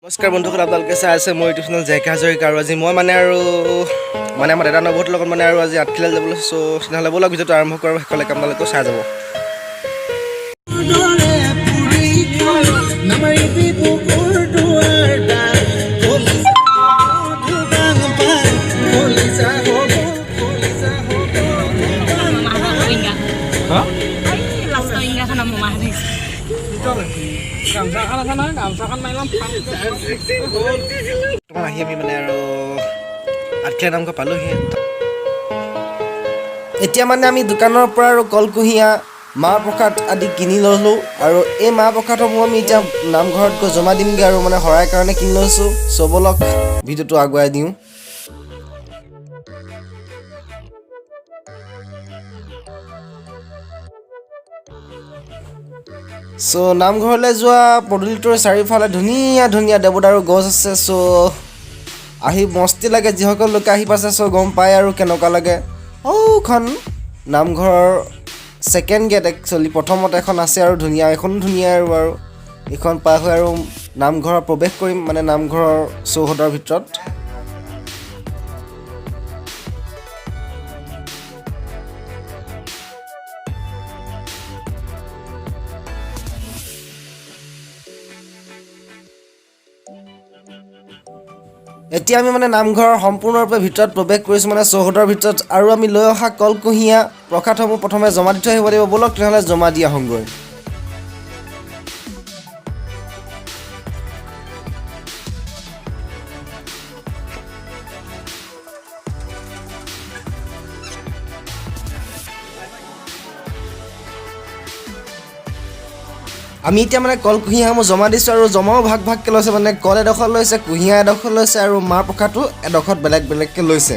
নমস্কাৰ বন্ধুসকল, আপোনালোকে চাই আছে মোৰ ইউটিউব চেনেল জেকে হাজৰিকা। আৰু আজি মই আমাৰ দাদা নৱহঁতৰ লগত আজি আঠখিলাল যাবলৈ তেনেহ'লে ব'লক ভিডিঅ'টো আৰম্ভ কৰোঁ। শেষলৈকে আপোনালোকেও চাই যাব। আহি আমি আঠখিলা নামঘৰ পালোহি। এতিয়া আমি দোকানৰ পৰা আৰু কলকুঁহিয়া মাহ প্ৰসাদ আদি কিনি ল'লোঁ। আৰু এই মাহ প্ৰসাদসমূহ আমি এতিয়া নামঘৰত গৈ জমা দিমগৈ আৰু শৰাই কাৰণে কিনি লৈছোঁ। ব'লক ভিডিঅ'টো আগুৱাই দিওঁ। নামঘৰলৈ যোৱা পদূলিটোৰ চাৰিওফালে ধুনীয়া ধুনীয়া দেৱদাৰু গছ আছে। আহি মস্তি লাগে। যিসকল লোকে আহি পাইছে গম পায় আৰু কেনেকুৱা লাগে। সৌখন নামঘৰৰ ছেকেণ্ড গেট, একচুৱেলি প্ৰথমতে এখন আছে আৰু ধুনীয়া, এখনো ধুনীয়া আৰু এইখন পাৰ হৈ আৰু নামঘৰত প্ৰৱেশ কৰিম, নামঘৰৰ চৌহদৰ ভিতৰত। এতিয়া আমি নামঘৰৰ সম্পূৰ্ণৰূপে ভিতৰত প্ৰৱেশ কৰিছোঁ, চৌহদৰ ভিতৰত। আৰু আমি লৈ অহা কলকুঁহিয়া প্ৰসাদসমূহ প্ৰথমে জমা দি থৈ আহিব লাগিব। ব'লক তেনেহ'লে জমা দি আহোঁগৈ। আমি এতিয়া কলকুঁহিয়াসমূহ জমা দিছোঁ আৰু জমাও ভাগ ভাগকৈ লৈছে। কল এডোখৰ লৈছে, কুঁহিয়া এডোখৰ লৈছে আৰু মাহ প্ৰসাদটো এডোখৰত বেলেগ বেলেগকৈ লৈছে।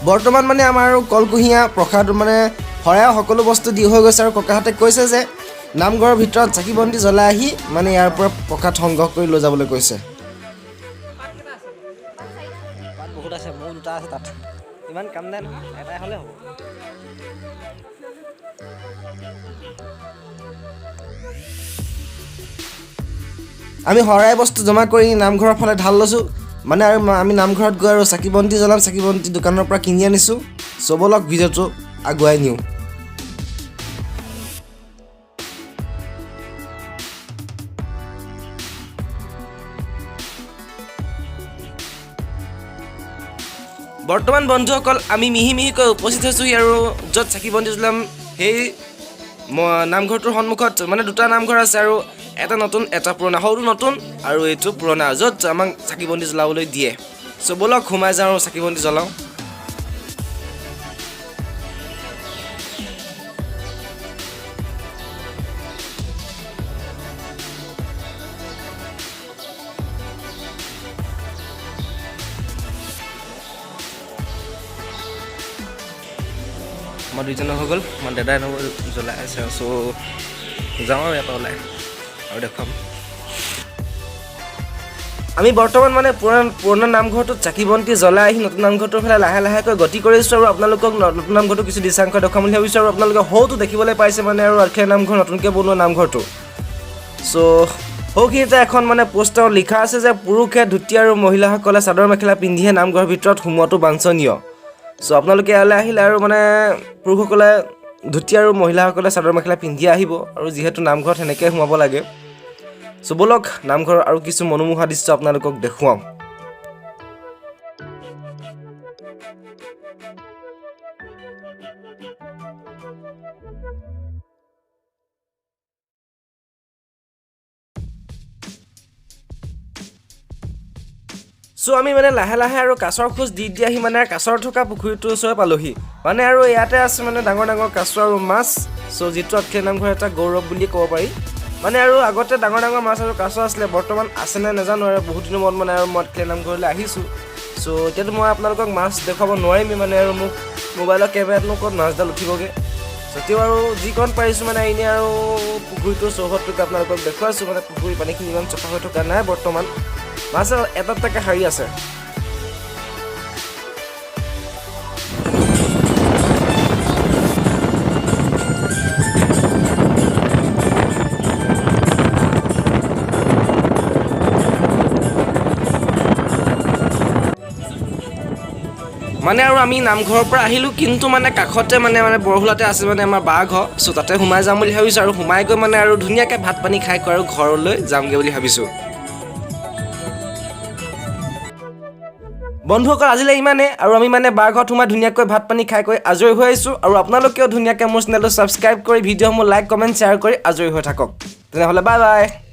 বৰ্তমান আমাৰ কলকুঁহিয়া প্ৰসাদ শৰাই সকলো বস্তু দি হৈ গৈছে। আৰু ককাহঁতে কৈছে যে নামঘৰৰ ভিতৰত চাকি বন্তি জ্বলাই আহি ইয়াৰ পৰা প্ৰসাদ সংগ্ৰহ কৰি লৈ যাবলৈ কৈছে। বহুত আছে, মোৰ দুটা আছে তাত, ইমান কাম নাই নহয়, এটাই হ'লে হ'ব। আমি শৰাই বস্তু জমা কৰি নামঘৰৰ ফালে ঢাল লৈছোঁ। আৰু আমি নামঘৰত গৈ আৰু চাকি বন্তি জ্বলাম। চাকি বন্তি দোকানৰ পৰা কিনি আনিছোঁ। ব'লক ভিডিঅ'টো আগুৱাই নিওঁ। বৰ্তমান বন্ধুসকল, আমি মিহি মিহিকৈ উপস্থিত হৈছোঁহি আৰু য'ত চাকি বন্তি জ্বলাম সেই নামঘৰটোৰ সন্মুখত দুটা নামঘৰ আছে, আৰু এটা নতুন এটা পুৰণা। সৰুটো নতুন আৰু এইটো পুৰণা, য'ত আমাক চাকি বন্তি জ্বলাবলৈ দিয়ে। ব'লক সোমাই যাওঁ আৰু চাকি বন্তি জ্বলাওঁ। আমাৰ দুইজনৰ হৈ গ'ল, দাদাই জ্বলাই আছে। যাওঁ আৰু ইয়াৰ পৰা ওলাই আৰু দেখুৱাম। আমি বৰ্তমান পুৰণা নামঘৰটোত চাকি বন্তি জ্বলাই আহি নতুন নামঘৰটোৰ ফালে লাহে লাহেকৈ গতি কৰিছোঁ। আৰু আপোনালোকক নতুন নামঘৰটো কিছু দৃশ্যাংশ দেখুৱাম বুলি ভাবিছোঁ। আৰু আপোনালোকে সৌটো দেখিবলৈ পাইছে আৰু আঠখিলা নামঘৰ নতুনকৈ বনোৱা নামঘৰটো। সৌখিনিতে এখন পোষ্টাৰত লিখা আছে যে পুৰুষে ধুতি আৰু মহিলাসকলে চাদৰ মেখেলা পিন্ধিহে নামঘৰৰ ভিতৰত সোমোৱাটো বাঞ্ছনীয়। আপোনালোকে ইয়ালৈ আহিলে আৰু পুৰুষসকলে ধুতি আৰু মহিলাসকলে চাদৰ মেখেলা পিন্ধিয়ে আহিব, আৰু যিহেতু নামঘৰত সেনেকৈ সোমাব লাগে। ব'লক নামঘৰৰ আৰু কিছু মনোমোহা দৃশ্য আপোনালোকক দেখুৱাওঁ। আমি লাহে লাহে আৰু কাছৰ খোজ দি আহি কাছৰ থকা পুখুৰীটোৰ ওচৰলৈ পালোহি। আৰু ইয়াতে আছে ডাঙৰ ডাঙৰ কাছ আৰু মাছ। যিটো আঠখিলা নামঘৰ এটা গৌৰৱ বুলি ক'ব পাৰি। আৰু আগতে ডাঙৰ ডাঙৰ মাছ আৰু কাছ আছিলে, বৰ্তমান আছে নে নাজানো। আৰু বহুত দিনৰ মূৰত মই আঠখিলা নামঘৰলৈ আহিছোঁ। এতিয়াতো মই আপোনালোকক মাছ দেখুৱাব নোৱাৰিমেই, আৰু মোক মোবাইলৰ কেমেৰাতনো ক'ত মাছডাল উঠিবগৈ। তেতিয়াও আৰু যিকণ পাৰিছোঁ এনেই আৰু পুখুৰীটোৰ চৌহদটোকে আপোনালোকক দেখুৱাইছোঁ। পুখুৰীৰ পানীখিনি ইমান চফা হৈ থকা নাই বৰ্তমান। মাছ এটা এটাকৈ সাৰি আছে। মানে আৰু আমি নামঘৰৰ পৰা আহিলোঁ কিন্তু মানে কাষতে মানে বৰহোলাতে আছে মানে আমাৰ বা ঘৰ চ' তাতে সোমাই যাম বুলি ভাবিছোঁ আৰু সোমাই গৈ মানে আৰু ধুনীয়াকৈ ভাত পানী খাই আৰু ঘৰলৈ যামগৈ বুলি ভাবিছোঁ বন্ধুসকল আজিলৈ ইমানে আৰু আমি মানে বাৰ ঘৰত সোমাই ধুনীয়াকৈ ভাত পানী খাই কৰি আজৰি হৈ আহিছোঁ আৰু আপোনালোকেও ধুনীয়াকৈ মোৰ চেনেলটো ছাবস্ক্ৰাইব কৰি ভিডিঅ'সমূহ লাইক কমেণ্ট শ্বেয়াৰ কৰি আজৰি হৈ থাকক তেনেহ'লে বাই বাই